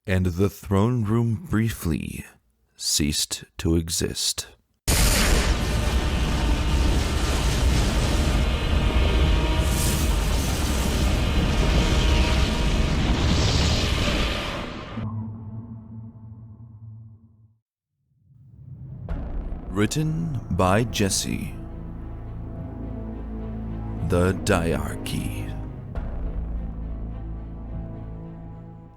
and the throne room briefly ceased to exist. Written by Jessi. The Diarchy.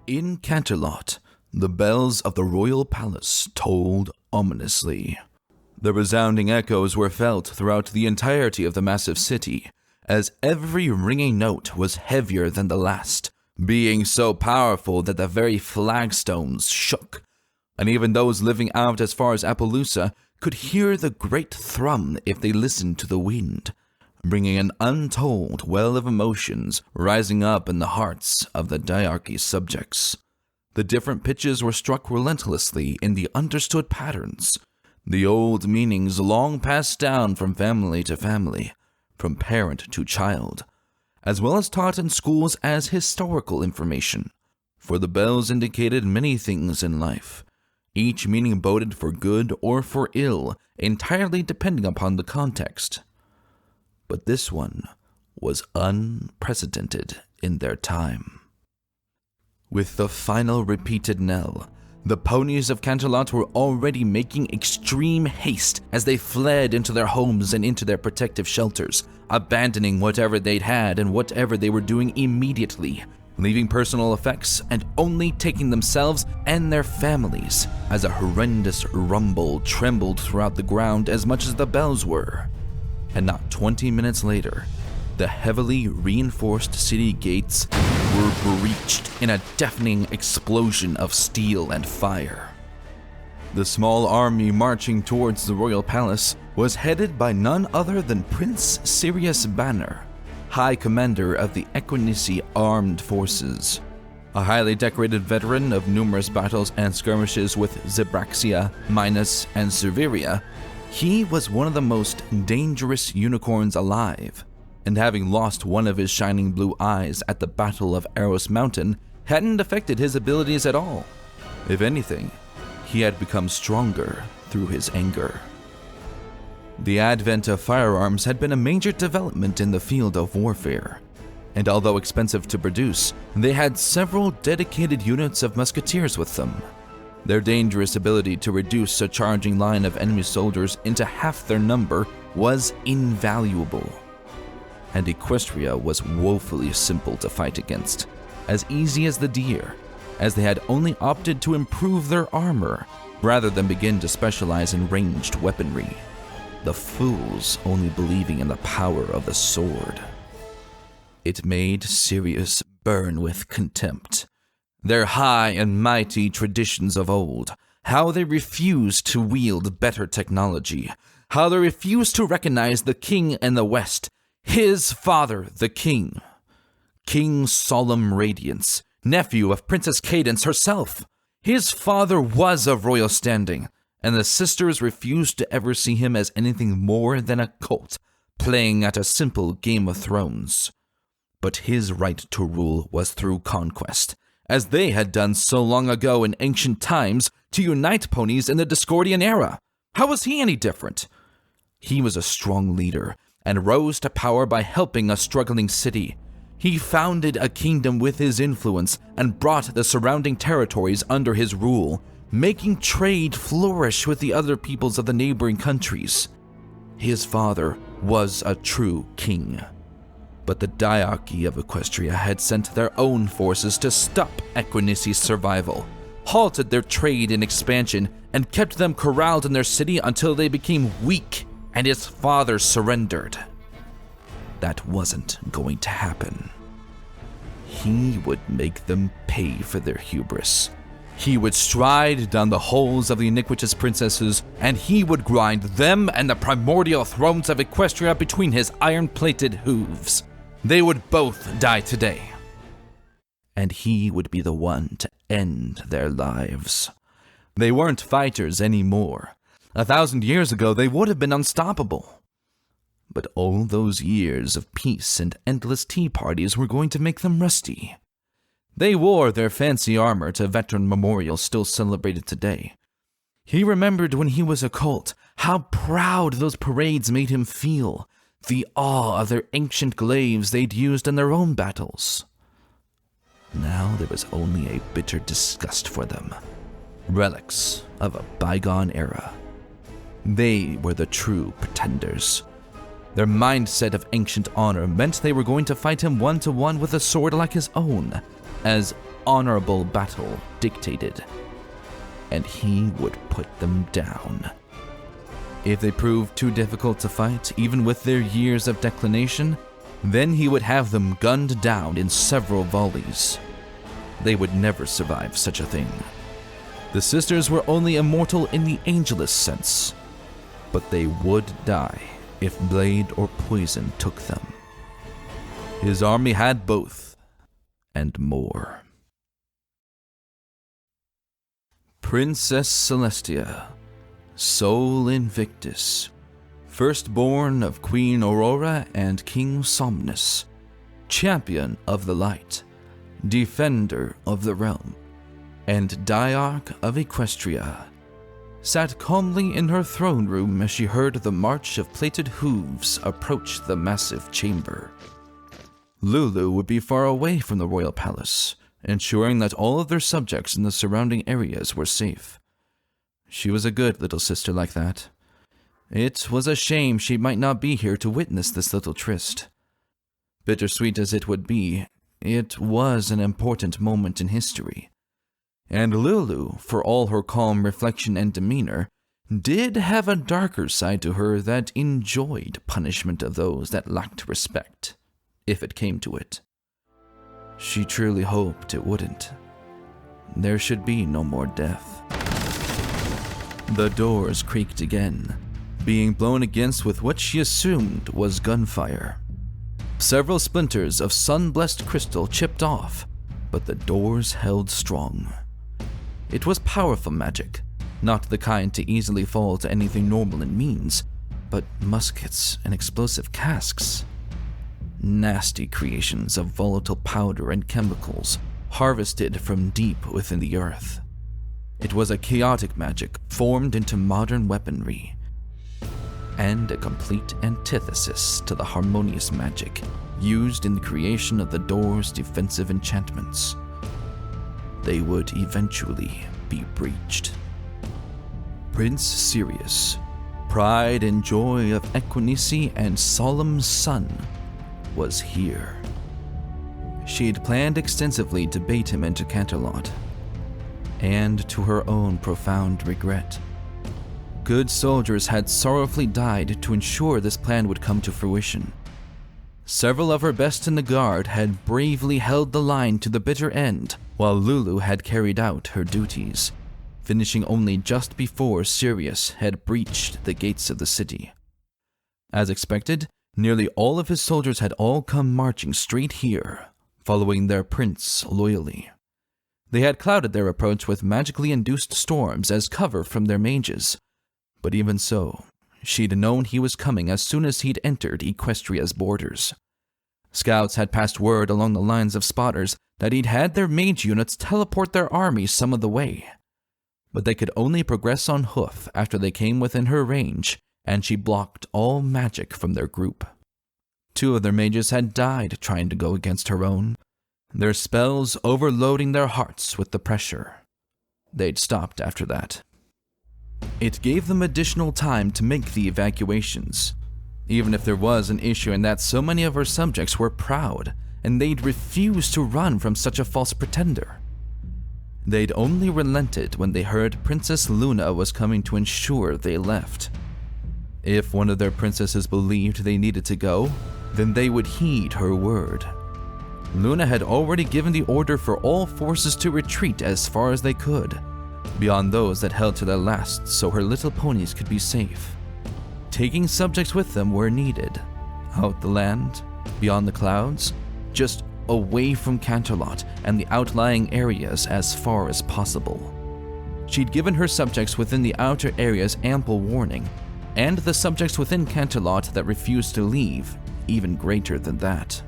In Canterlot, the bells of the royal palace tolled ominously. The resounding echoes were felt throughout the entirety of the massive city, as every ringing note was heavier than the last, being so powerful that the very flagstones shook, and even those living out as far as Appaloosa could hear the great thrum if they listened to the wind, bringing an untold well of emotions rising up in the hearts of the Diarchy's subjects. The different pitches were struck relentlessly in the understood patterns, the old meanings long passed down from family to family, from parent to child, as well as taught in schools as historical information, for the bells indicated many things in life, each meaning boded for good or for ill, entirely depending upon the context. But this one was unprecedented in their time. With the final repeated knell, the ponies of Canterlot were already making extreme haste as they fled into their homes and into their protective shelters, abandoning whatever they'd had and whatever they were doing immediately, leaving personal effects and only taking themselves and their families, as a horrendous rumble trembled throughout the ground as much as the bells were. And not 20 minutes later, the heavily reinforced city gates were breached in a deafening explosion of steel and fire. The small army marching towards the royal palace was headed by none other than Prince Sirius Banner, High Commander of the Equinisi Armed Forces. A highly decorated veteran of numerous battles and skirmishes with Zebraxia, Minos, and Severia, he was one of the most dangerous unicorns alive, and having lost one of his shining blue eyes at the Battle of Eros Mountain hadn't affected his abilities at all. If anything, he had become stronger through his anger. The advent of firearms had been a major development in the field of warfare, and although expensive to produce, they had several dedicated units of musketeers with them. Their dangerous ability to reduce a charging line of enemy soldiers into half their number was invaluable, and Equestria was woefully simple to fight against, as easy as the deer, as they had only opted to improve their armor rather than begin to specialize in ranged weaponry, the fools only believing in the power of the sword. It made Sirius burn with contempt. Their high and mighty traditions of old, how they refused to wield better technology, how they refused to recognize the king in the West, his father, the king, King Solemn Radiance, nephew of Princess Cadence herself. His father was of royal standing, and the sisters refused to ever see him as anything more than a colt, playing at a simple Game of Thrones. But his right to rule was through conquest, as they had done so long ago in ancient times to unite ponies in the Discordian era. How was he any different? He was a strong leader, and rose to power by helping a struggling city. He founded a kingdom with his influence and brought the surrounding territories under his rule, making trade flourish with the other peoples of the neighboring countries. His father was a true king. But the Diarchy of Equestria had sent their own forces to stop Equinisi's survival, halted their trade and expansion, and kept them corralled in their city until they became weak and his father surrendered. That wasn't going to happen. He would make them pay for their hubris. He would stride down the halls of the iniquitous princesses, and he would grind them and the primordial thrones of Equestria between his iron-plated hooves. They would both die today, and he would be the one to end their lives. They weren't fighters anymore. 1,000 years ago, they would have been unstoppable. But all those years of peace and endless tea parties were going to make them rusty. They wore their fancy armor to veteran memorials still celebrated today. He remembered when he was a colt, how proud those parades made him feel, the awe of their ancient glaives they'd used in their own battles. Now there was only a bitter disgust for them, relics of a bygone era. They were the true pretenders. Their mindset of ancient honor meant they were going to fight him one-to-one with a sword like his own, as honorable battle dictated. And he would put them down. If they proved too difficult to fight, even with their years of declination, then he would have them gunned down in several volleys. They would never survive such a thing. The sisters were only immortal in the angelus sense, but they would die if blade or poison took them. His army had both, and more. Princess Celestia, Sol Invictus, firstborn of Queen Aurora and King Somnus, champion of the light, defender of the realm, and Diarchy of Equestria, sat calmly in her throne room as she heard the march of plated hooves approach the massive chamber. Lulu would be far away from the royal palace, ensuring that all of their subjects in the surrounding areas were safe. She was a good little sister like that. It was a shame she might not be here to witness this little tryst. Bittersweet as it would be, it was an important moment in history. And Lulu, for all her calm reflection and demeanor, did have a darker side to her that enjoyed punishment of those that lacked respect, if it came to it. She truly hoped it wouldn't. There should be no more death. The doors creaked again, being blown against with what she assumed was gunfire. Several splinters of sun-blessed crystal chipped off, but the doors held strong. It was powerful magic, not the kind to easily fall to anything normal in means, but muskets and explosive casks. Nasty creations of volatile powder and chemicals harvested from deep within the earth. It was a chaotic magic formed into modern weaponry, and a complete antithesis to the harmonious magic used in the creation of the door's defensive enchantments. They would eventually be breached. Prince Sirius, pride and joy of Equinacy and solemn son, was here. She'd planned extensively to bait him into Canterlot, and to her own profound regret. Good soldiers had sorrowfully died to ensure this plan would come to fruition. Several of her best in the guard had bravely held the line to the bitter end, while Lulu had carried out her duties, finishing only just before Sirius had breached the gates of the city. As expected, nearly all of his soldiers had all come marching straight here, following their prince loyally. They had clouded their approach with magically induced storms as cover from their mages, but even so, she'd known he was coming as soon as he'd entered Equestria's borders. Scouts had passed word along the lines of spotters that he'd had their mage units teleport their armies some of the way, but they could only progress on hoof after they came within her range, and she blocked all magic from their group. 2 of their mages had died trying to go against her own, their spells overloading their hearts with the pressure. They'd stopped after that. It gave them additional time to make the evacuations, even if there was an issue in that so many of her subjects were proud and they'd refused to run from such a false pretender. They'd only relented when they heard Princess Luna was coming to ensure they left. If one of their princesses believed they needed to go, then they would heed her word. Luna had already given the order for all forces to retreat as far as they could, beyond those that held to their last so her little ponies could be safe, taking subjects with them where needed, out the land, beyond the clouds, just away from Canterlot and the outlying areas as far as possible. She'd given her subjects within the outer areas ample warning, and the subjects within Canterlot that refused to leave even greater than that.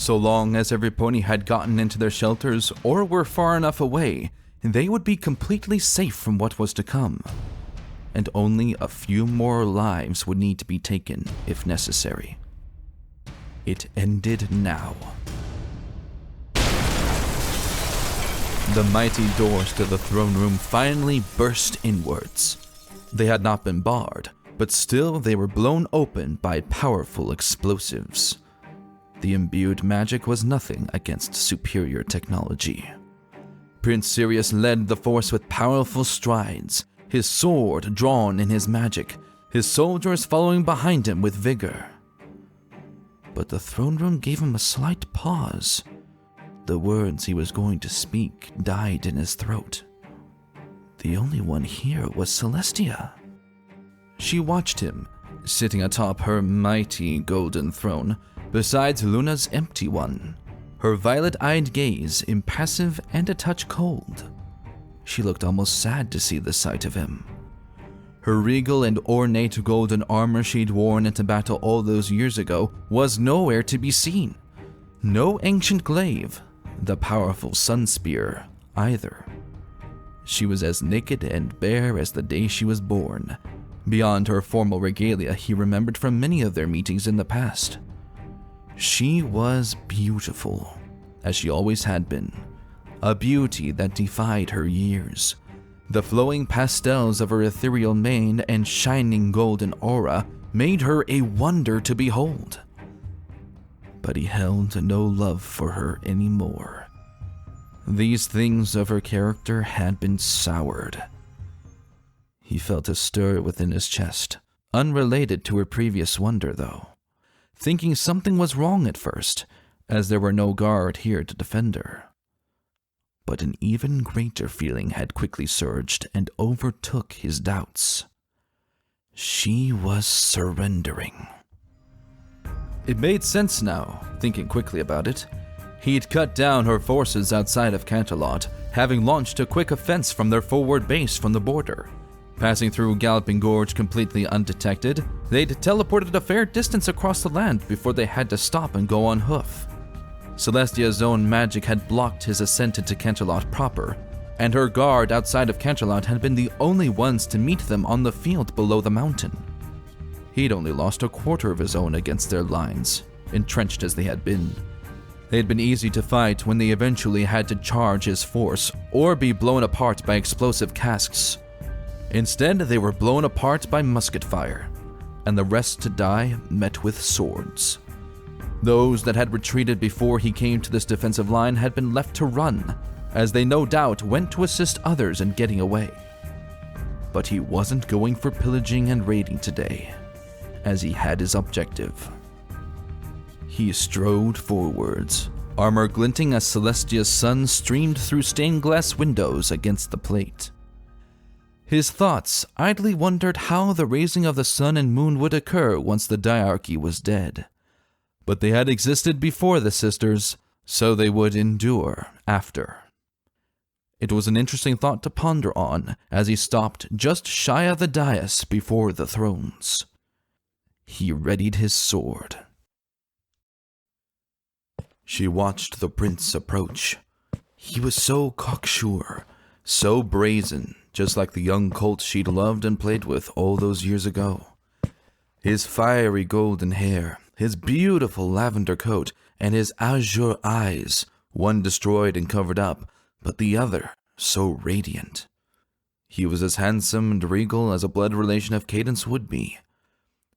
So long as every pony had gotten into their shelters or were far enough away, they would be completely safe from what was to come. And only a few more lives would need to be taken if necessary. It ended now. The mighty doors to the throne room finally burst inwards. They had not been barred, but still they were blown open by powerful explosives. The imbued magic was nothing against superior technology. Prince Sirius led the force with powerful strides, his sword drawn in his magic, his soldiers following behind him with vigor. But the throne room gave him a slight pause. The words he was going to speak died in his throat. The only one here was Celestia. She watched him, sitting atop her mighty golden throne, besides Luna's empty one, her violet-eyed gaze impassive and a touch cold. She looked almost sad to see the sight of him. Her regal and ornate golden armor she'd worn into battle all those years ago was nowhere to be seen. No ancient glaive, the powerful sun spear, either. She was as naked and bare as the day she was born, beyond her formal regalia he remembered from many of their meetings in the past. She was beautiful, as she always had been, a beauty that defied her years. The flowing pastels of her ethereal mane and shining golden aura made her a wonder to behold. But he held no love for her anymore. These things of her character had been soured. He felt a stir within his chest, unrelated to her previous wonder though, thinking something was wrong at first, as there were no guard here to defend her. But an even greater feeling had quickly surged and overtook his doubts. She was surrendering. It made sense now, thinking quickly about it. He'd cut down her forces outside of Canterlot, having launched a quick offense from their forward base from the border. Passing through Galloping Gorge completely undetected, they'd teleported a fair distance across the land before they had to stop and go on hoof. Celestia's own magic had blocked his ascent into Canterlot proper, and her guard outside of Canterlot had been the only ones to meet them on the field below the mountain. He'd only lost a quarter of his own against their lines, entrenched as they had been. They had been easy to fight when they eventually had to charge his force or be blown apart by explosive casks. Instead, they were blown apart by musket fire, and the rest to die met with swords. Those that had retreated before he came to this defensive line had been left to run, as they no doubt went to assist others in getting away. But he wasn't going for pillaging and raiding today, as he had his objective. He strode forwards, armor glinting as Celestia's sun streamed through stained glass windows against the plate. His thoughts idly wondered how the raising of the sun and moon would occur once the Diarchy was dead. But they had existed before the sisters, so they would endure after. It was an interesting thought to ponder on as he stopped just shy of the dais before the thrones. He readied his sword. She watched the prince approach. He was so cocksure, so brazen, just like the young colt she'd loved and played with all those years ago. His fiery golden hair, his beautiful lavender coat, and his azure eyes, one destroyed and covered up, but the other so radiant. He was as handsome and regal as a blood relation of Cadence would be.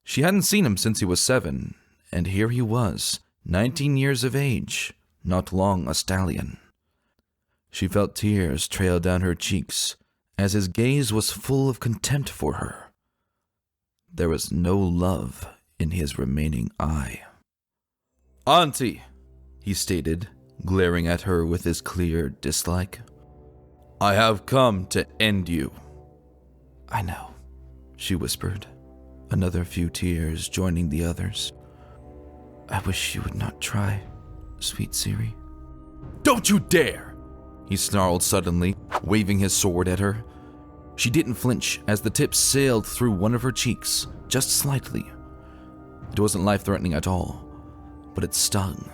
She hadn't seen him since he was 7, and here he was, 19 years of age, not long a stallion. She felt tears trail down her cheeks, as his gaze was full of contempt for her. There was no love in his remaining eye. "Auntie," he stated, glaring at her with his clear dislike. "I have come to end you." "I know," she whispered, another few tears joining the others. "I wish you would not try, sweet Siri." "Don't you dare!" he snarled suddenly, waving his sword at her. She didn't flinch as the tip sailed through one of her cheeks, just slightly. It wasn't life-threatening at all, but it stung.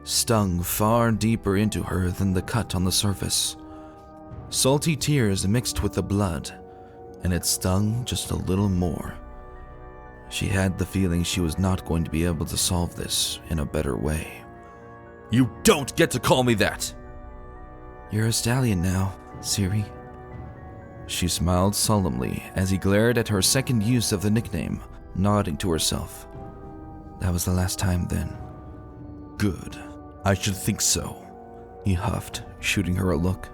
stung far deeper into her than the cut on the surface. Salty tears mixed with the blood, and it stung just a little more. She had the feeling she was not going to be able to solve this in a better way. "You don't get to call me that!" "You're a stallion now, Siri." She smiled solemnly as he glared at her second use of the nickname, nodding to herself. "That was the last time then." "Good. I should think so," he huffed, shooting her a look.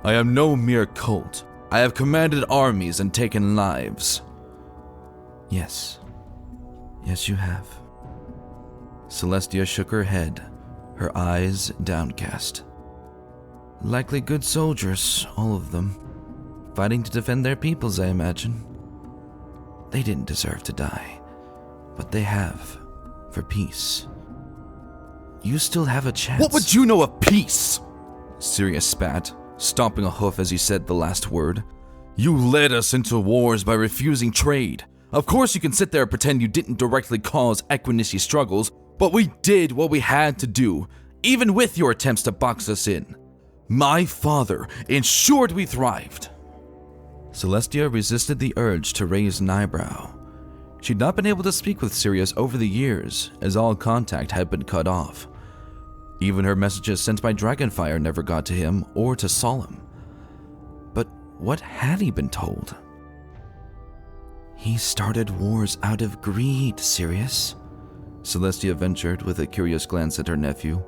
"I am no mere colt. I have commanded armies and taken lives." Yes, you have." Celestia shook her head, her eyes downcast. "Likely good soldiers, all of them. Fighting to defend their peoples, I imagine. They didn't deserve to die, but they have, for peace. You still have a chance." "What would you know of peace?" Sirius spat, stomping a hoof as he said the last word. "You led us into wars by refusing trade. Of course you can sit there and pretend you didn't directly cause Equinisi struggles, but we did what we had to do, even with your attempts to box us in. My father ensured we thrived." Celestia resisted the urge to raise an eyebrow. She'd not been able to speak with Sirius over the years, as all contact had been cut off. Even her messages sent by Dragonfire never got to him or to Solemn. But what had he been told? "He started wars out of greed, Sirius," Celestia ventured with a curious glance at her nephew.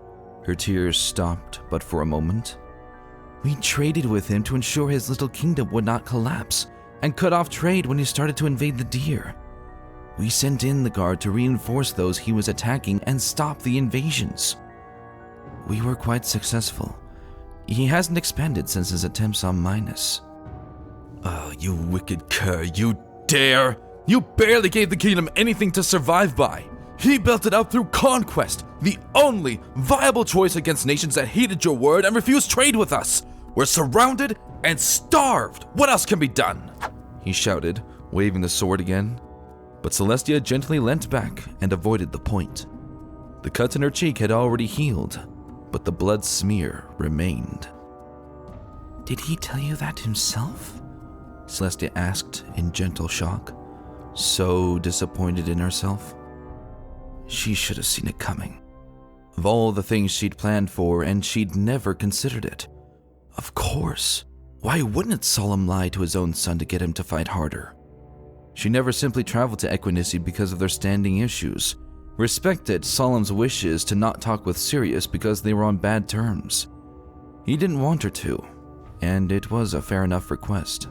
Her tears stopped but for a moment. "We traded with him to ensure his little kingdom would not collapse, and cut off trade when he started to invade the deer. We sent in the guard to reinforce those he was attacking and stop the invasions. We were quite successful. He hasn't expanded since his attempts on Minas." "Oh, you wicked cur, you dare! You barely gave the kingdom anything to survive by. He built it up through conquest, the only viable choice against nations that heeded your word and refused trade with us. We're surrounded and starved. What else can be done?" he shouted, waving the sword again. But Celestia gently leant back and avoided the point. The cut in her cheek had already healed, but the blood smear remained. "Did he tell you that himself?" Celestia asked in gentle shock, so disappointed in herself. She should have seen it coming. Of all the things she'd planned for, and she'd never considered it. Of course, why wouldn't Solemn lie to his own son to get him to fight harder? She never simply traveled to Equinisi because of their standing issues, respected Solemn's wishes to not talk with Sirius because they were on bad terms. He didn't want her to, and it was a fair enough request.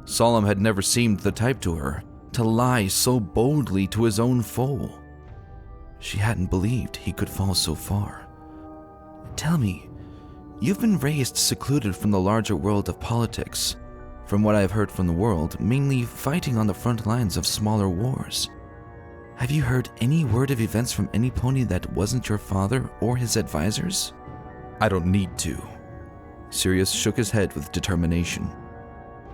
Solemn had never seemed the type to her to lie so boldly to his own foe. She hadn't believed he could fall so far. "Tell me, you've been raised secluded from the larger world of politics. From what I've heard from the world, mainly fighting on the front lines of smaller wars. Have you heard any word of events from any pony that wasn't your father or his advisors?" "I don't need to." Sirius shook his head with determination.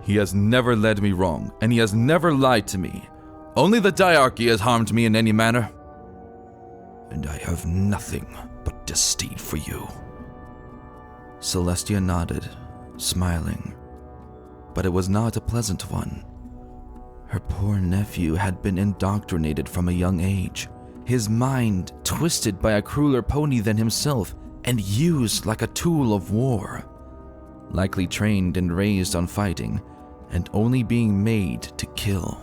"He has never led me wrong, and he has never lied to me. Only the Diarchy has harmed me in any manner. And I have nothing but disdain for you." Celestia nodded, smiling. But it was not a pleasant one. Her poor nephew had been indoctrinated from a young age, his mind twisted by a crueler pony than himself and used like a tool of war. Likely trained and raised on fighting, and only being made to kill.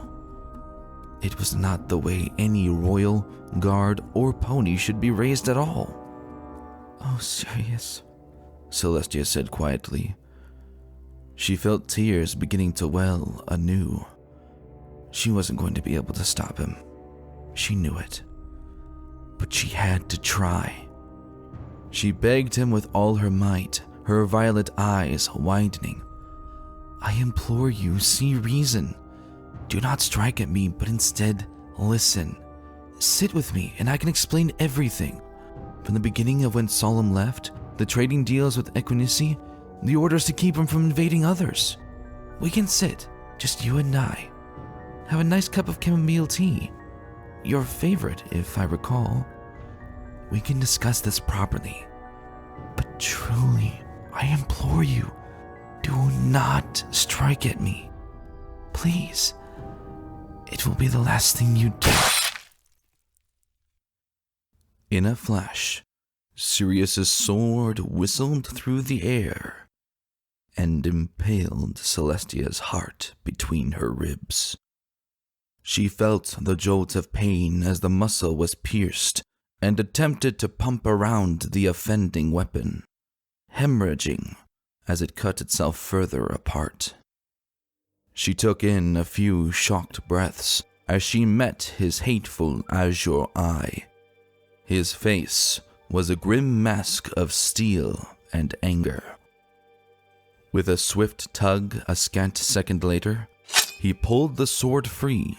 It was not the way any royal, guard, or pony should be raised at all. "Oh, Sirius," Celestia said quietly. She felt tears beginning to well anew. She wasn't going to be able to stop him. She knew it. But she had to try. She begged him with all her might, her violet eyes widening. "I implore you, see reason. Do not strike at me, but instead listen. Sit with me, and I can explain everything. From the beginning of when Solemn left, the trading deals with Equinisi, the orders to keep him from invading others. We can sit, just you and I. Have a nice cup of chamomile tea. Your favorite, if I recall. we can discuss this properly. But truly, I implore you, do not strike at me. Please, it will be the last thing you do. In a flash, Sirius's sword whistled through the air and impaled Celestia's heart between her ribs. She felt the jolt of pain as the muscle was pierced and attempted to pump around the offending weapon, hemorrhaging as it cut itself further apart. She took in a few shocked breaths as she met his hateful azure eye. His face was a grim mask of steel and anger. With a swift tug a scant second later, he pulled the sword free,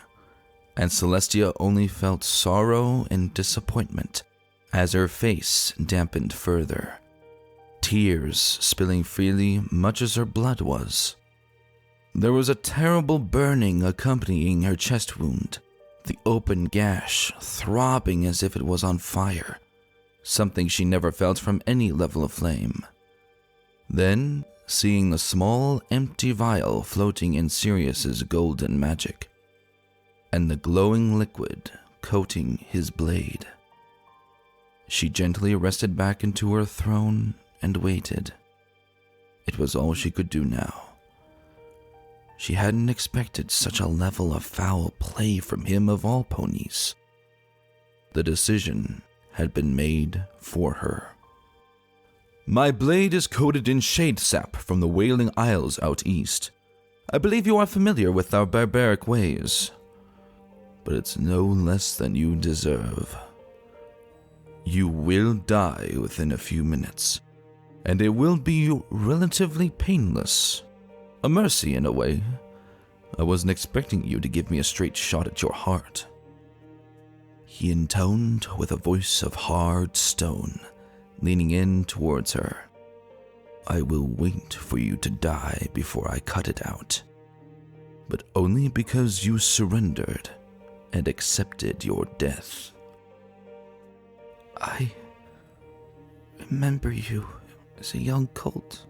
and Celestia only felt sorrow and disappointment as her face dampened further, tears spilling freely much as her blood was. There was a terrible burning accompanying her chest wound, the open gash throbbing as if it was on fire, something she never felt from any level of flame. Then, seeing the small, empty vial floating in Sirius's golden magic, and the glowing liquid coating his blade, she gently rested back into her throne and waited. It was all she could do now. She hadn't expected such a level of foul play from him of all ponies. The decision had been made for her. My blade is coated in shade sap from the Wailing Isles out east. I believe you are familiar with our barbaric ways, but it's no less than you deserve. You will die within a few minutes, and it will be relatively painless. A mercy in a way. I wasn't expecting you to give me a straight shot at your heart. He intoned with a voice of hard stone, leaning in towards her. I will wait for you to die before I cut it out, but only because you surrendered and accepted your death. I remember you as a young colt,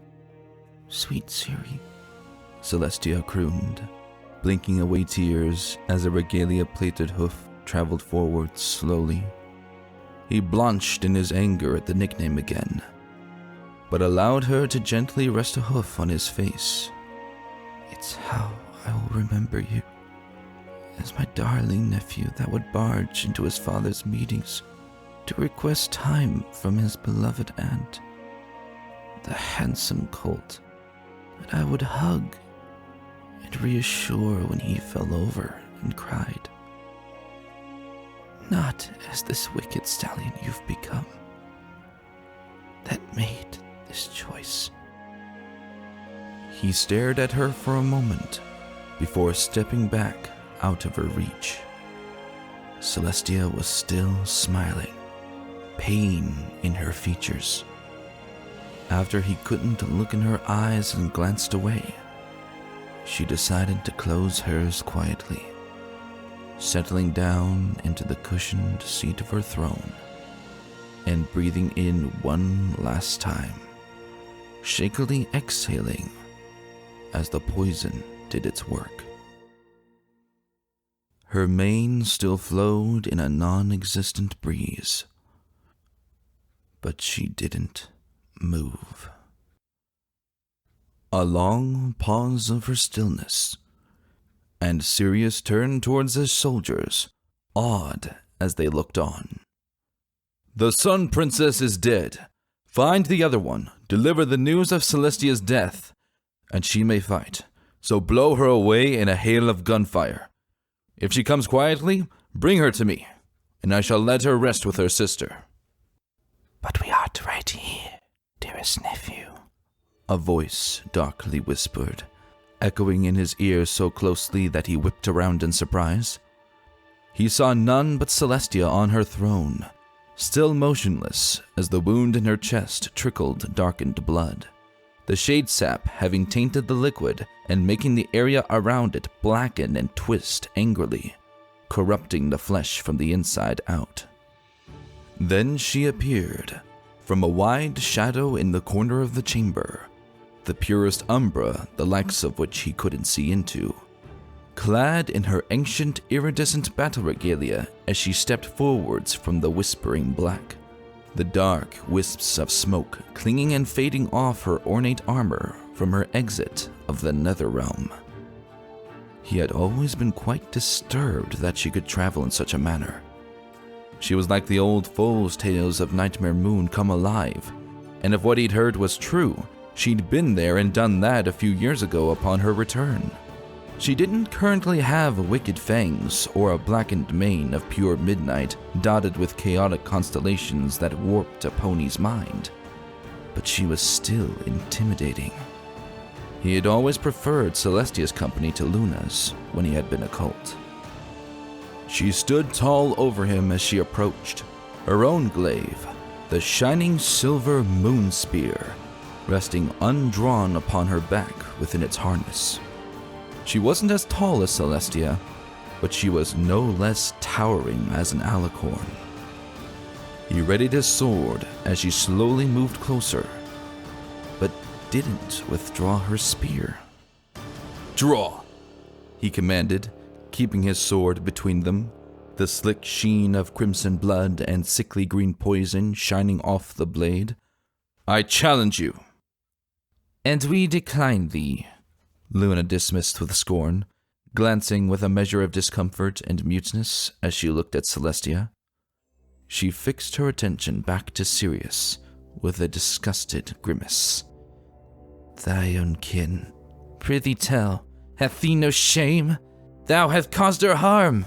sweet Siri, Celestia crooned, blinking away tears as a regalia-plated hoof traveled forward slowly. He blanched in his anger at the nickname again, but allowed her to gently rest a hoof on his face. It's how I will remember you, as my darling nephew that would barge into his father's meetings to request time from his beloved aunt, the handsome colt that I would hug and reassure when he fell over and cried. Not as this wicked stallion you've become, that made this choice. He stared at her for a moment before stepping back out of her reach. Celestia was still smiling, pain in her features. After he couldn't look in her eyes and glanced away, she decided to close hers quietly, settling down into the cushioned seat of her throne and breathing in one last time, shakily exhaling as the poison did its work. Her mane still flowed in a non-existent breeze, but she didn't move. A long pause of her stillness, and Sirius turned towards his soldiers, awed as they looked on. The Sun Princess is dead. Find the other one, deliver the news of Celestia's death, and she may fight, so blow her away in a hail of gunfire. If she comes quietly, bring her to me, and I shall let her rest with her sister. But we are right here, dearest nephew, a voice darkly whispered, echoing in his ears so closely that he whipped around in surprise. He saw none but Celestia on her throne, still motionless as the wound in her chest trickled darkened blood, the shade sap having tainted the liquid and making the area around it blacken and twist angrily, corrupting the flesh from the inside out. Then she appeared, from a wide shadow in the corner of the chamber, the purest umbra the likes of which he couldn't see into, clad in her ancient iridescent battle regalia as she stepped forwards from the whispering black, the dark wisps of smoke clinging and fading off her ornate armor from her exit of the Netherrealm. He had always been quite disturbed that she could travel in such a manner. She was like the old fool's tales of Nightmare Moon come alive, and if what he'd heard was true, she'd been there and done that a few years ago upon her return. She didn't currently have wicked fangs or a blackened mane of pure midnight dotted with chaotic constellations that warped a pony's mind, but she was still intimidating. He had always preferred Celestia's company to Luna's when he had been a cult. She stood tall over him as she approached, her own glaive, the shining silver moon spear, resting undrawn upon her back within its harness. She wasn't as tall as Celestia, but she was no less towering as an alicorn. He readied his sword as she slowly moved closer, but didn't withdraw her spear. "Draw!" he commanded, keeping his sword between them, the slick sheen of crimson blood and sickly green poison shining off the blade. "I challenge you." "And we decline thee," Luna dismissed with scorn, glancing with a measure of discomfort and muteness as she looked at Celestia. She fixed her attention back to Sirius with a disgusted grimace. "Thy own kin, prithee tell, hath thee no shame? Thou hast caused her harm."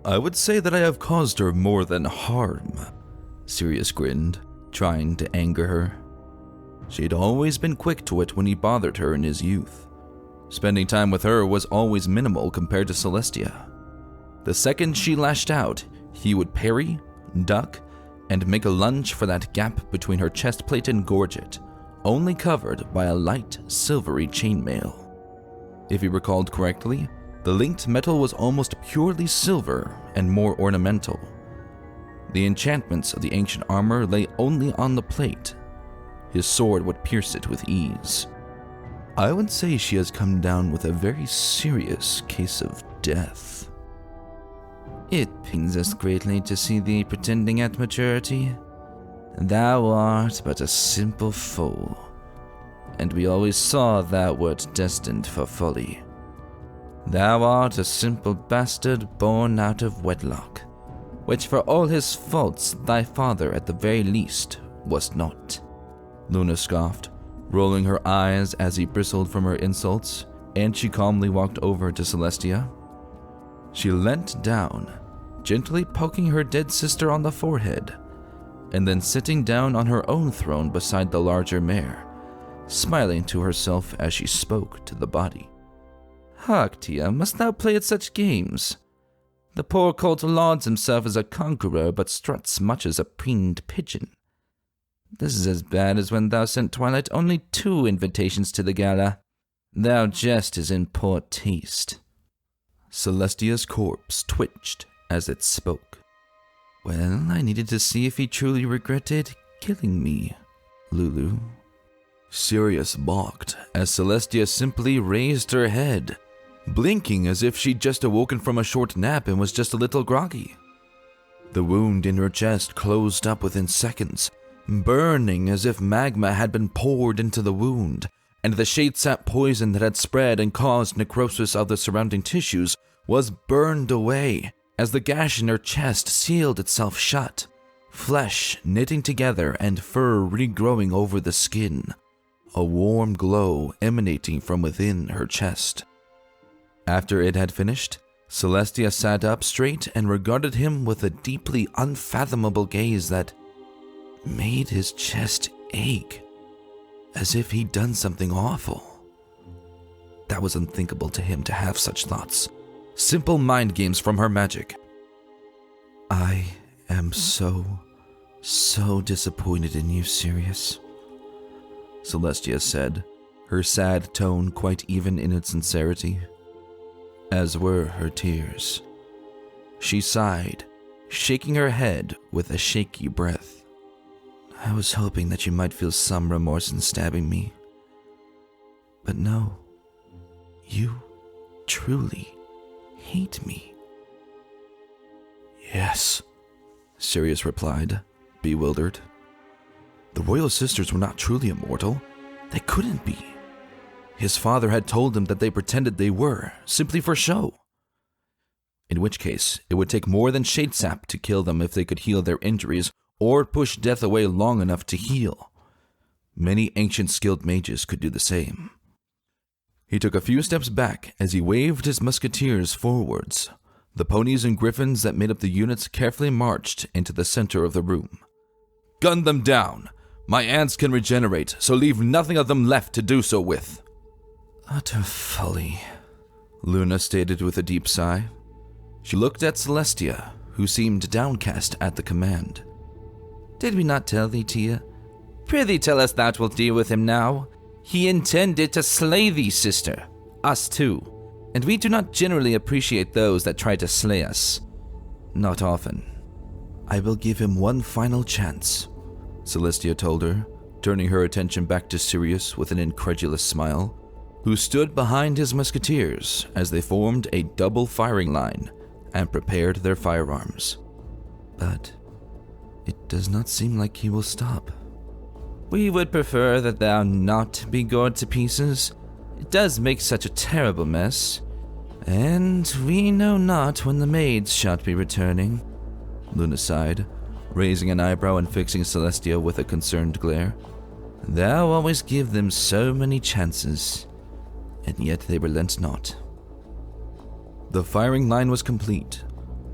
"I would say that I have caused her more than harm," Sirius grinned, trying to anger her. She had always been quick to it when he bothered her in his youth. Spending time with her was always minimal compared to Celestia. The second she lashed out, he would parry, duck, and make a lunge for that gap between her chest plate and gorget, only covered by a light, silvery chainmail. If he recalled correctly, the linked metal was almost purely silver and more ornamental. The enchantments of the ancient armor lay only on the plate. His sword would pierce it with ease. I would say she has come down with a very serious case of death. "It pains us greatly to see thee pretending at maturity. Thou art but a simple fool, and we always saw thou wert destined for folly. Thou art a simple bastard born out of wedlock, which for all his faults thy father at the very least was not," Luna scoffed, rolling her eyes as he bristled from her insults, and she calmly walked over to Celestia. She leant down, gently poking her dead sister on the forehead, and then sitting down on her own throne beside the larger mare, smiling to herself as she spoke to the body. "Hark, Tia, must thou play at such games? The poor colt lauds himself as a conqueror, but struts much as a preened pigeon. This is as bad as when thou sent Twilight only 2 invitations to the gala. Thou jest is in poor taste." Celestia's corpse twitched as it spoke. "Well, I needed to see if he truly regretted killing me, Lulu." Sirius balked as Celestia simply raised her head, blinking as if she'd just awoken from a short nap and was just a little groggy. The wound in her chest closed up within seconds, burning as if magma had been poured into the wound, and the shade-sap poison that had spread and caused necrosis of the surrounding tissues was burned away as the gash in her chest sealed itself shut, flesh knitting together and fur regrowing over the skin, a warm glow emanating from within her chest. After it had finished, Celestia sat up straight and regarded him with a deeply unfathomable gaze that made his chest ache, as if he'd done something awful. That was unthinkable to him to have such thoughts. Simple mind games from her magic. "I am so disappointed in you, Sirius," Celestia said, her sad tone quite even in its sincerity, as were her tears. She sighed, shaking her head with a shaky breath. I was hoping that you might feel some remorse in stabbing me. But no, you truly hate me. Yes, Sirius replied, bewildered. The royal sisters were not truly immortal. They couldn't be. His father had told him that they pretended they were, simply for show. In which case, it would take more than Shadesap to kill them if they could heal their injuries or push death away long enough to heal. Many ancient skilled mages could do the same. He took a few steps back as he waved his musketeers forwards. The ponies and griffins that made up the units carefully marched into the center of the room. Gun them down! My ants can regenerate, so leave nothing of them left to do so with. Utter folly, Luna stated with a deep sigh. She looked at Celestia, who seemed downcast at the command. Did we not tell thee, Tia? Prithee tell us thou wilt deal with him now. He intended to slay thee, sister. Us too. And we do not generally appreciate those that try to slay us. Not often. I will give him one final chance, Celestia told her, turning her attention back to Sirius with an incredulous smile, who stood behind his musketeers as they formed a double firing line and prepared their firearms. But it does not seem like he will stop. We would prefer that thou not be gored to pieces. It does make such a terrible mess. And we know not when the maids shall be returning, Luna sighed, raising an eyebrow and fixing Celestia with a concerned glare. Thou always give them so many chances, and yet they relent not. The firing line was complete.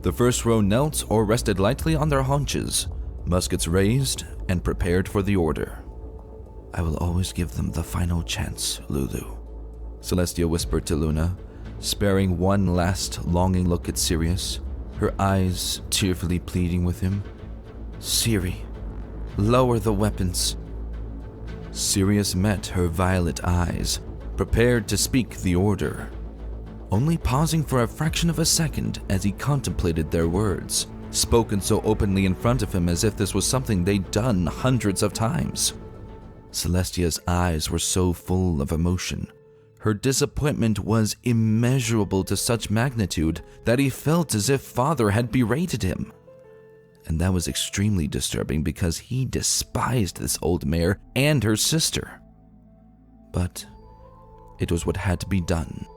The first row knelt or rested lightly on their haunches, muskets raised and prepared for the order. I will always give them the final chance, Lulu, Celestia whispered to Luna, sparing one last longing look at Sirius, her eyes tearfully pleading with him. Ciri, lower the weapons. Sirius met her violet eyes, prepared to speak the order, only pausing for a fraction of a second as he contemplated their words, spoken so openly in front of him as if this was something they'd done hundreds of times. Celestia's eyes were so full of emotion. Her disappointment was immeasurable to such magnitude that he felt as if Father had berated him. And that was extremely disturbing because he despised this old mare and her sister. But it was what had to be done.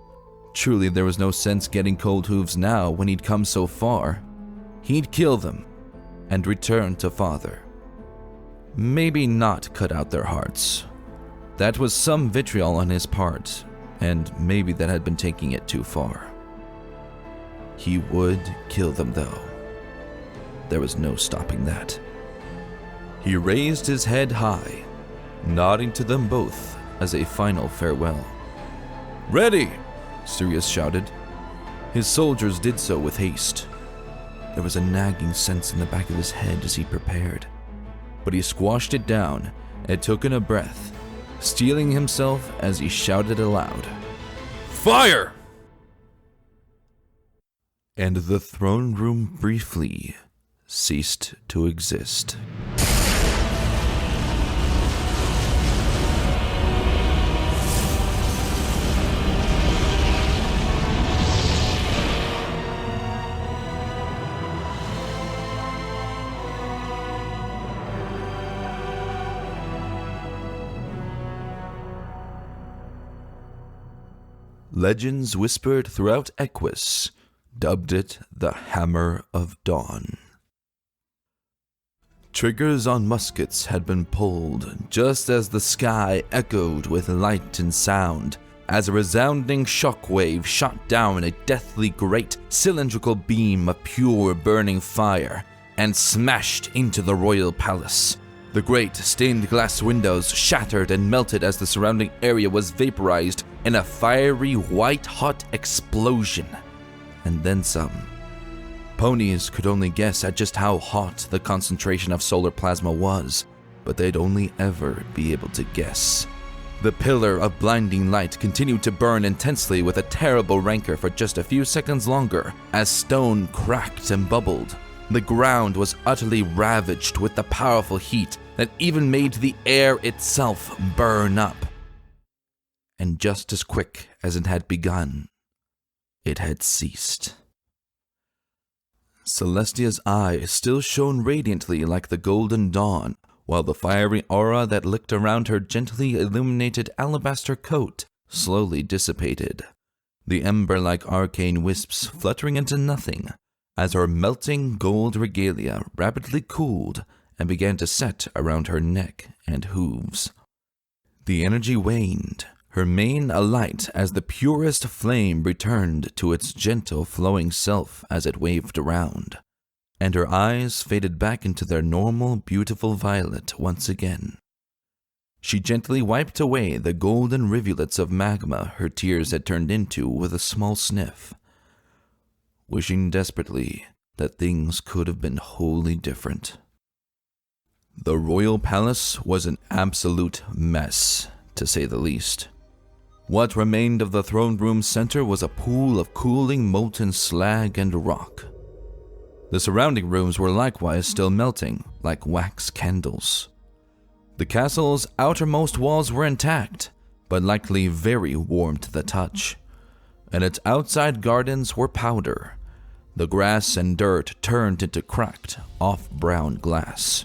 Truly, there was no sense getting cold hooves now when he'd come so far. He'd kill them and return to Father. Maybe not cut out their hearts. That was some vitriol on his part, and maybe that had been taking it too far. He would kill them, though. There was no stopping that. He raised his head high, nodding to them both as a final farewell. Ready! Sirius shouted. His soldiers did so with haste. There was a nagging sense in the back of his head as he prepared, but he squashed it down and took in a breath, steeling himself as he shouted aloud, Fire! And the throne room briefly ceased to exist. Legends whispered throughout Equus dubbed it the Hammer of Dawn. Triggers on muskets had been pulled just as the sky echoed with light and sound as a resounding shockwave shot down a deathly great cylindrical beam of pure burning fire and smashed into the royal palace. The great stained glass windows shattered and melted as the surrounding area was vaporized in a fiery white-hot explosion. And then some. Ponies could only guess at just how hot the concentration of solar plasma was, but they'd only ever be able to guess. The pillar of blinding light continued to burn intensely with a terrible rancor for just a few seconds longer as stone cracked and bubbled, The ground was utterly ravaged with the powerful heat that even made the air itself burn up. And just as quick as it had begun, it had ceased. Celestia's eyes still shone radiantly like the golden dawn, while the fiery aura that licked around her gently illuminated alabaster coat slowly dissipated, the ember-like arcane wisps fluttering into nothing as her melting gold regalia rapidly cooled and began to set around her neck and hooves. The energy waned, her mane alight as the purest flame returned to its gentle flowing self as it waved around, and her eyes faded back into their normal beautiful violet once again. She gently wiped away the golden rivulets of magma her tears had turned into with a small sniff, wishing desperately that things could have been wholly different. The royal palace was an absolute mess, to say the least. What remained of the throne room center was a pool of cooling molten slag and rock. The surrounding rooms were likewise still melting like wax candles. The castle's outermost walls were intact, but likely very warm to the touch, and its outside gardens were powder, the grass and dirt turned into cracked, off-brown glass.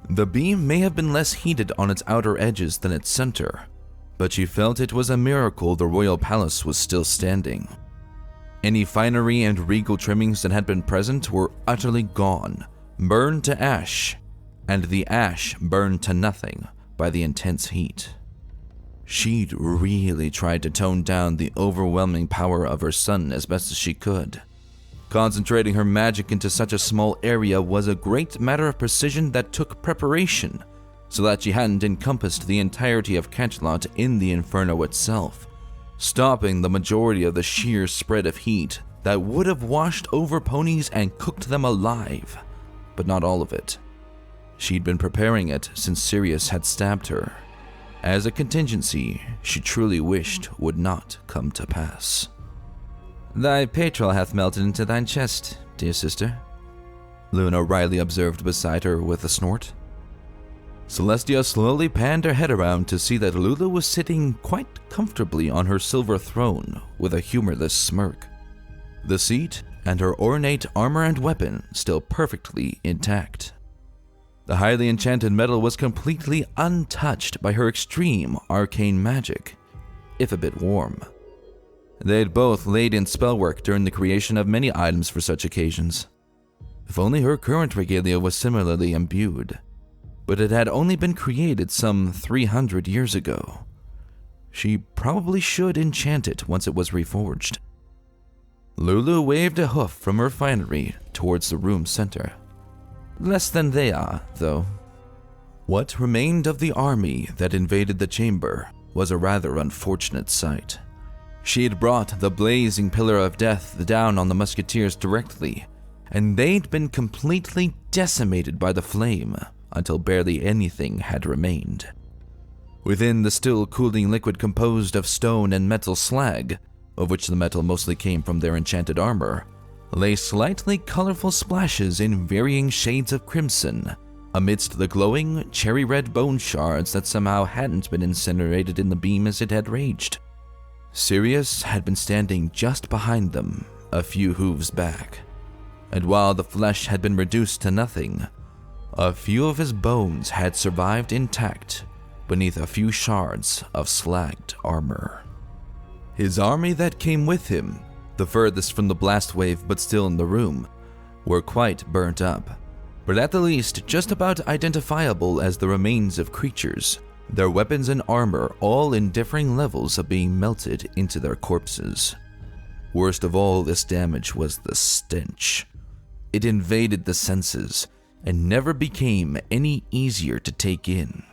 The beam may have been less heated on its outer edges than its center, but she felt it was a miracle the royal palace was still standing. Any finery and regal trimmings that had been present were utterly gone, burned to ash, and the ash burned to nothing by the intense heat. She'd really tried to tone down the overwhelming power of her son as best as she could. Concentrating her magic into such a small area was a great matter of precision that took preparation, so that she hadn't encompassed the entirety of Canterlot in the inferno itself, stopping the majority of the sheer spread of heat that would have washed over ponies and cooked them alive, but not all of it. She'd been preparing it since Sirius had stabbed her, as a contingency she truly wished would not come to pass. "Thy petrol hath melted into thine chest, dear sister," Luna wryly observed beside her with a snort. Celestia slowly panned her head around to see that Lulu was sitting quite comfortably on her silver throne with a humorless smirk, the seat and her ornate armor and weapon still perfectly intact. The highly enchanted metal was completely untouched by her extreme arcane magic, if a bit warm. They'd both laid in spellwork during the creation of many items for such occasions. If only her current regalia was similarly imbued, but it had only been created some 300 years ago. She probably should enchant it once it was reforged. Lulu waved a hoof from her finery towards the room center. Less than they are, though. What remained of the army that invaded the chamber was a rather unfortunate sight. She had brought the blazing pillar of death down on the musketeers directly, and they'd been completely decimated by the flame until barely anything had remained. Within the still cooling liquid composed of stone and metal slag, of which the metal mostly came from their enchanted armor, lay slightly colorful splashes in varying shades of crimson, amidst the glowing cherry-red bone shards that somehow hadn't been incinerated in the beam as it had raged. Sirius had been standing just behind them, a few hooves back, and while the flesh had been reduced to nothing, a few of his bones had survived intact beneath a few shards of slagged armor. His army that came with him, the furthest from the blast wave but still in the room, were quite burnt up, but at the least just about identifiable as the remains of creatures, their weapons and armor all in differing levels of being melted into their corpses. Worst of all this damage was the stench. It invaded the senses and never became any easier to take in.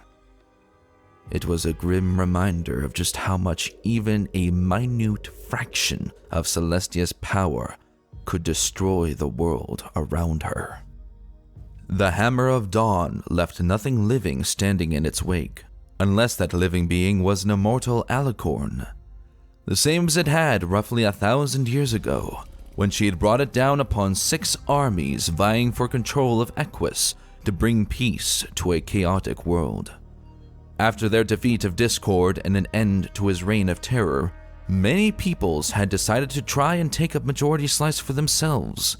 It was a grim reminder of just how much even a minute fraction of Celestia's power could destroy the world around her. The Hammer of Dawn left nothing living standing in its wake, unless that living being was an immortal alicorn, the same as it had roughly 1,000 years ago when she had brought it down upon 6 armies vying for control of Equus to bring peace to a chaotic world. After their defeat of Discord and an end to his reign of terror, many peoples had decided to try and take a majority slice for themselves,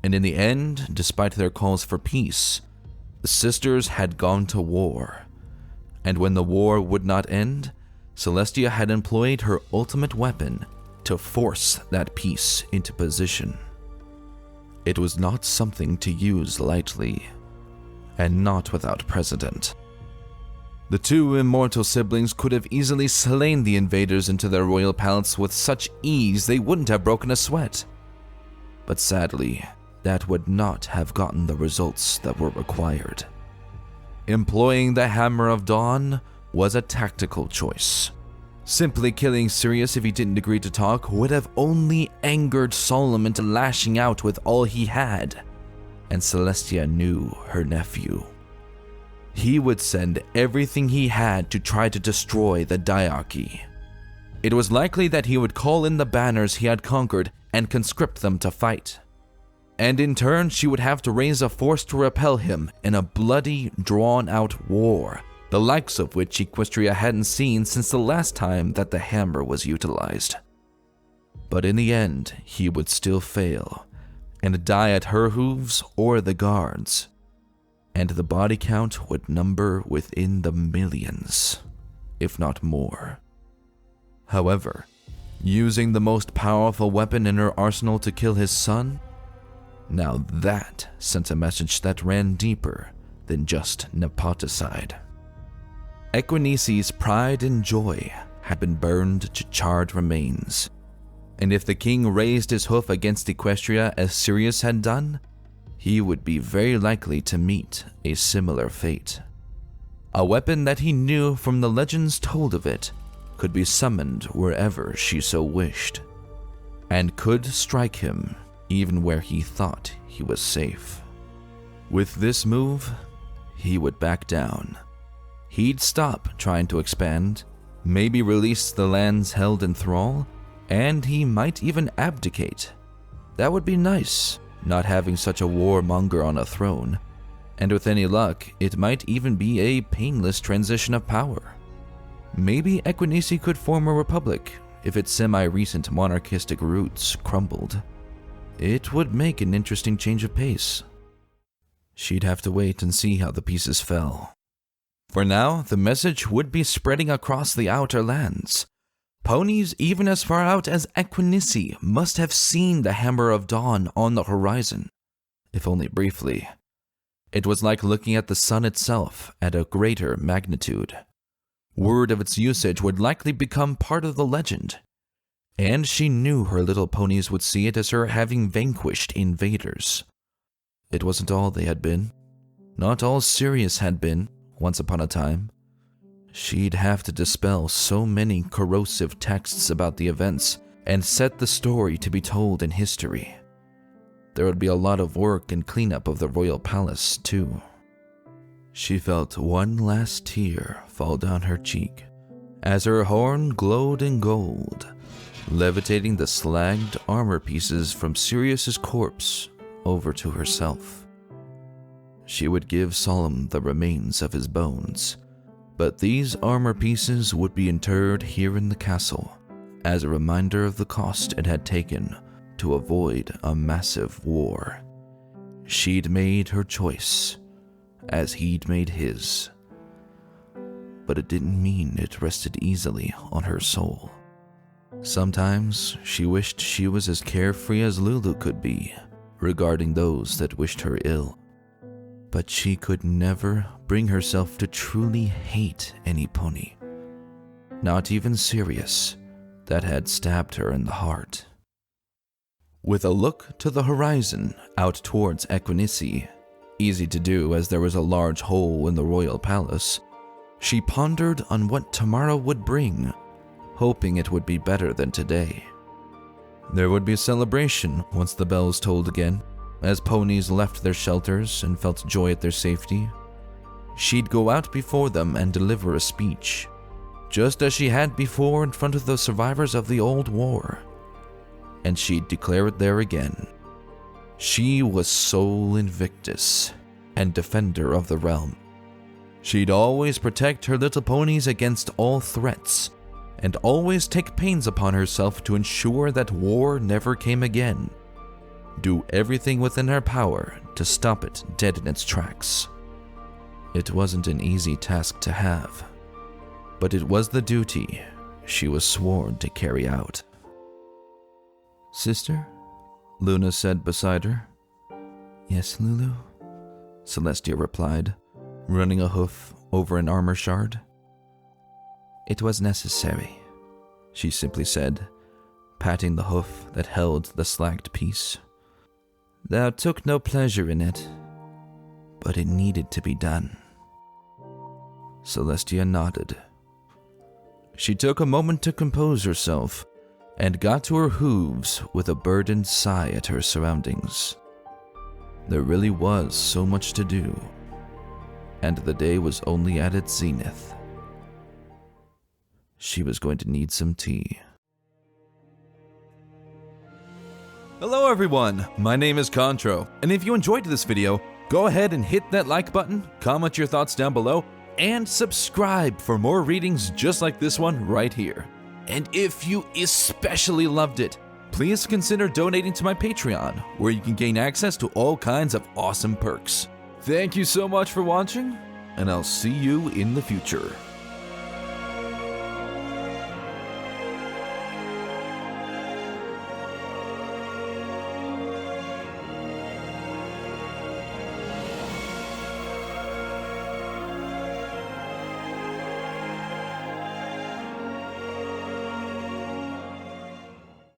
and in the end, despite their calls for peace, the sisters had gone to war. And when the war would not end, Celestia had employed her ultimate weapon to force that peace into position. It was not something to use lightly, and not without precedent. The 2 immortal siblings could have easily slain the invaders into their royal palace with such ease they wouldn't have broken a sweat. But sadly, that would not have gotten the results that were required. Employing the Hammer of Dawn was a tactical choice. Simply killing Sirius if he didn't agree to talk would have only angered Solomon into lashing out with all he had, and Celestia knew her nephew. He would send everything he had to try to destroy the Diarchy. It was likely that he would call in the banners he had conquered and conscript them to fight. And in turn, she would have to raise a force to repel him in a bloody, drawn-out war, the likes of which Equestria hadn't seen since the last time that the hammer was utilized. But in the end, he would still fail, and die at her hooves or the guards, and the body count would number within the millions, if not more. However, using the most powerful weapon in her arsenal to kill his son, now that sent a message that ran deeper than just nepoticide. Equinesi's pride and joy had been burned to charred remains, and if the king raised his hoof against Equestria as Sirius had done, he would be very likely to meet a similar fate. A weapon that he knew from the legends told of it could be summoned wherever she so wished, and could strike him even where he thought he was safe. With this move, he would back down. He'd stop trying to expand, maybe release the lands held in thrall, and he might even abdicate. That would be nice, not having such a warmonger on a throne, and with any luck, it might even be a painless transition of power. Maybe Equinesi could form a republic if its semi-recent monarchistic roots crumbled. It would make an interesting change of pace. She'd have to wait and see how the pieces fell. For now, the message would be spreading across the outer lands. Ponies even as far out as Equinesi must have seen the Hammer of Dawn on the horizon, if only briefly. It was like looking at the sun itself at a greater magnitude. Word of its usage would likely become part of the legend, and she knew her little ponies would see it as her having vanquished invaders. It wasn't all they had been. Not all Sirius had been, once upon a time. She'd have to dispel so many corrosive texts about the events and set the story to be told in history. There would be a lot of work and cleanup of the royal palace, too. She felt one last tear fall down her cheek as her horn glowed in gold, levitating the slagged armor pieces from Sirius's corpse over to herself. She would give Solomon the remains of his bones, but these armor pieces would be interred here in the castle as a reminder of the cost it had taken to avoid a massive war. She'd made her choice, as he'd made his. But it didn't mean it rested easily on her soul. Sometimes she wished she was as carefree as Lulu could be regarding those that wished her ill. But she could never bring herself to truly hate any pony. Not even Sirius, that had stabbed her in the heart. With a look to the horizon out towards Equinesi, easy to do as there was a large hole in the royal palace, she pondered on what tomorrow would bring, hoping it would be better than today. There would be a celebration once the bells tolled again, as ponies left their shelters and felt joy at their safety. She'd go out before them and deliver a speech, just as she had before in front of the survivors of the old war. and she'd declare it there again. She was Sol Invictus and defender of the realm. She'd always protect her little ponies against all threats, and always take pains upon herself to ensure that war never came again. Do everything within her power to stop it dead in its tracks. It wasn't an easy task to have, but it was the duty she was sworn to carry out. "Sister?" Luna said beside her. "Yes, Lulu?" Celestia replied, running a hoof over an armor shard. "It was necessary," she simply said, patting the hoof that held the slacked piece. "Thou took no pleasure in it, but it needed to be done." Celestia nodded. She took a moment to compose herself and got to her hooves with a burdened sigh at her surroundings. There really was so much to do, and the day was only at its zenith. She was going to need some tea. Hello everyone, my name is Contro, and if you enjoyed this video, go ahead and hit that like button, comment your thoughts down below, and subscribe for more readings just like this one right here. And if you especially loved it, please consider donating to my Patreon, where you can gain access to all kinds of awesome perks. Thank you so much for watching, and I'll see you in the future.